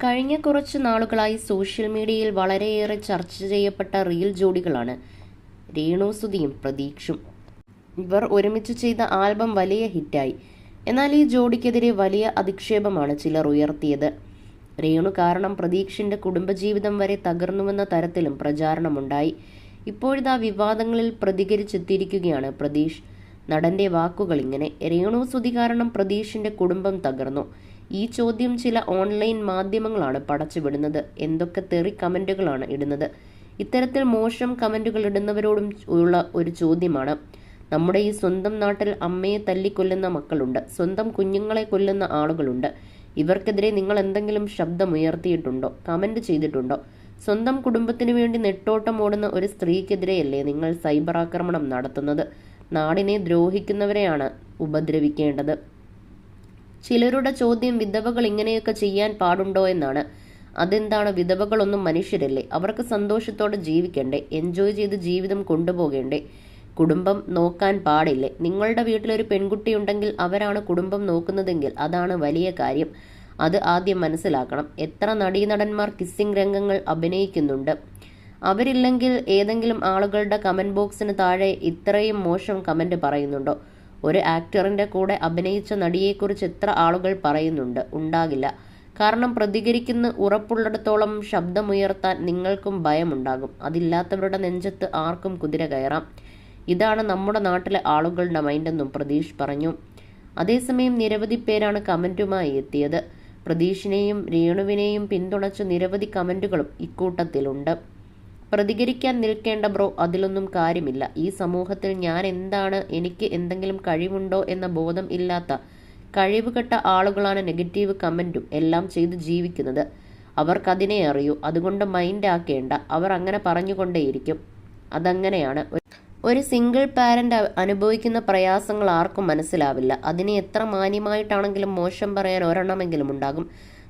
കഴിഞ്ഞ കുറച്ച് നാളുകളായി സോഷ്യൽ മീഡിയയിൽ വളരെയേറെ ചർച്ച ചെയ്യപ്പെട്ട റീൽ ജോഡികളാണ് രേണു സുധിയും പ്രതീക്ഷും. ഇവർ ഒരുമിച്ച് ചെയ്ത ആൽബം വലിയ ഹിറ്റായി. എന്നാൽ ഈ ജോഡിക്കെതിരെ വലിയ അധിക്ഷേപമാണ് ചിലർ ഉയർത്തിയത്. രേണു കാരണം പ്രതീക്ഷിന്റെ കുടുംബജീവിതം വരെ തകർന്നുവെന്ന തരത്തിലും പ്രചാരണമുണ്ടായി. ഇപ്പോഴിതാ വിവാദങ്ങളിൽ പ്രതികരിച്ചെത്തിയിരിക്കുകയാണ് പ്രതീഷ്. നടന്റെ വാക്കുകൾ ഇങ്ങനെ: രേണു സുധി കാരണം പ്രതീഷിന്റെ കുടുംബം തകർന്നു. ഈ ചോദ്യം ചില ഓൺലൈൻ മാധ്യമങ്ങളാണ് പടച്ചുവിടുന്നത്. എന്തൊക്കെ തെറി കമന്റുകളാണ് ഇടുന്നത്. ഇത്തരത്തിൽ മോശം കമന്റുകൾ ഇടുന്നവരോടും ഉള്ള ഒരു ചോദ്യമാണ്: നമ്മുടെ ഈ സ്വന്തം നാട്ടിൽ അമ്മയെ തല്ലിക്കൊല്ലുന്ന മക്കളുണ്ട്, സ്വന്തം കുഞ്ഞുങ്ങളെ കൊല്ലുന്ന ആളുകളുണ്ട്. ഇവർക്കെതിരെ നിങ്ങൾ എന്തെങ്കിലും ശബ്ദമുയർത്തിയിട്ടുണ്ടോ, കമന്റ് ചെയ്തിട്ടുണ്ടോ? സ്വന്തം കുടുംബത്തിനു വേണ്ടി നെട്ടോട്ടം ഓടുന്ന ഒരു സ്ത്രീക്കെതിരെയല്ലേ നിങ്ങൾ സൈബർ ആക്രമണം നടത്തുന്നത്? നാടിനെ ദ്രോഹിക്കുന്നവരെയാണ് ഉപദ്രവിക്കേണ്ടത്. ചിലരുടെ ചോദ്യം വിധവകൾ ഇങ്ങനെയൊക്കെ ചെയ്യാൻ പാടുണ്ടോ എന്നാണ്. അതെന്താണ്? വിധവകളൊന്നും മനുഷ്യരല്ലേ? അവർക്ക് സന്തോഷത്തോടെ ജീവിക്കണ്ടേ? എൻജോയ് ചെയ്ത് ജീവിതം കൊണ്ടുപോകേണ്ടേ? കുടുംബം നോക്കാൻ പാടില്ലേ? നിങ്ങളുടെ വീട്ടിലൊരു പെൺകുട്ടിയുണ്ടെങ്കിൽ അവരാണ് കുടുംബം നോക്കുന്നതെങ്കിൽ അതാണ് വലിയ കാര്യം. അത് ആദ്യം മനസ്സിലാക്കണം. എത്ര നടീനടന്മാർ കിസ്സിംഗ് രംഗങ്ങൾ അഭിനയിക്കുന്നുണ്ട്. അവരില്ലെങ്കിൽ ഏതെങ്കിലും ആളുകളുടെ കമന്റ് ബോക്സിന് താഴെ ഇത്രയും മോശം കമന്റ് പറയുന്നുണ്ടോ? ഒരു ആക്ടറിന്റെ കൂടെ അഭിനയിച്ച നടിയെക്കുറിച്ച് എത്ര ആളുകൾ പറയുന്നുണ്ട്? ഉണ്ടാകില്ല. കാരണം പ്രതികരിക്കുന്ന ഉറപ്പുള്ളിടത്തോളം ശബ്ദമുയർത്താൻ നിങ്ങൾക്കും ഭയമുണ്ടാകും. അതില്ലാത്തവരുടെ നെഞ്ചത്ത് ആർക്കും കുതിര കയറാം. ഇതാണ് നമ്മുടെ നാട്ടിലെ ആളുകളുടെ മൈൻഡെന്നും പ്രതീഷ് പറഞ്ഞു. അതേസമയം നിരവധി പേരാണ് കമന്റുമായി എത്തിയത്. പ്രതീഷിനെയും രേണുവിനെയും പിന്തുണച്ച നിരവധി കമന്റുകളും ഇക്കൂട്ടത്തിലുണ്ട്. പ്രതികരിക്കാൻ നിൽക്കേണ്ട ബ്രോ, അതിലൊന്നും കാര്യമില്ല. ഈ സമൂഹത്തിൽ ഞാൻ എന്താണ്, എനിക്ക് എന്തെങ്കിലും കഴിവുണ്ടോ എന്ന ബോധം ഇല്ലാത്ത കഴിവുകെട്ട ആളുകളാണ് നെഗറ്റീവ് കമന്റും എല്ലാം ചെയ്ത് ജീവിക്കുന്നത്. അവർക്കതിനെ അറിയൂ. അതുകൊണ്ട് മൈൻഡ് ആക്കേണ്ട. അവർ അങ്ങനെ പറഞ്ഞുകൊണ്ടേയിരിക്കും. അതങ്ങനെയാണ്. ഒരു സിംഗിൾ പാരന്റ് അനുഭവിക്കുന്ന പ്രയാസങ്ങൾ ആർക്കും മനസ്സിലാവില്ല. അതിനെ എത്ര മാന്യമായിട്ടാണെങ്കിലും മോശം പറയാൻ ഒരെണ്ണമെങ്കിലും ഉണ്ടാകും.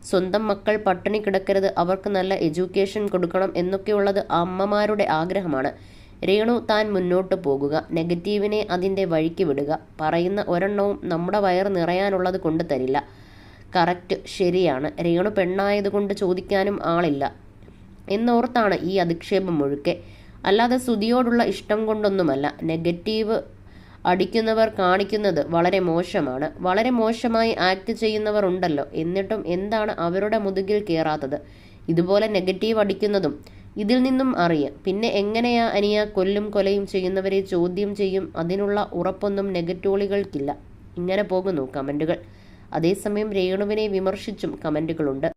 സ്വന്തം മക്കൾ പട്ടിണി കിടക്കരുത്, അവർക്ക് നല്ല എഡ്യൂക്കേഷൻ കൊടുക്കണം എന്നൊക്കെയുള്ളത് അമ്മമാരുടെ ആഗ്രഹമാണ്. രേണു താൻ മുന്നോട്ട് പോകുക, നെഗറ്റീവിനെ അതിൻ്റെ വഴിക്ക് വിടുക. പറയുന്ന ഒരെണ്ണവും നമ്മുടെ വയറ് നിറയാനുള്ളത് കൊണ്ട് തരില്ല. കറക്റ്റ്, ശരിയാണ്. രേണു പെണ്ണായതുകൊണ്ട് ചോദിക്കാനും ആളില്ല എന്നോർത്താണ് ഈ അധിക്ഷേപം മുഴുക്കെ. അല്ലാതെ സുധിയോടുള്ള ഇഷ്ടം കൊണ്ടൊന്നുമല്ല. നെഗറ്റീവ് അടിക്കുന്നവർ കാണിക്കുന്നത് വളരെ മോശമാണ്. വളരെ മോശമായി ആക്ട് ചെയ്യുന്നവർ ഉണ്ടല്ലോ. എന്നിട്ടും എന്താണ് അവരുടെ മുതുകിൽ കയറാത്തത്? ഇതുപോലെ നെഗറ്റീവ് അടിക്കുന്നതും ഇതിൽ നിന്നും അറിയാം. പിന്നെ എങ്ങനെയാ അനിയ കൊല്ലും കൊലയും ചെയ്യുന്നവരെ ചോദ്യം ചെയ്യും? അതിനുള്ള ഉറപ്പൊന്നും നെഗറ്റോളികൾക്കില്ല. ഇങ്ങനെ പോകുന്നു കമന്റുകൾ. അതേസമയം രേണുവിനെ വിമർശിച്ചും കമന്റുകളുണ്ട്.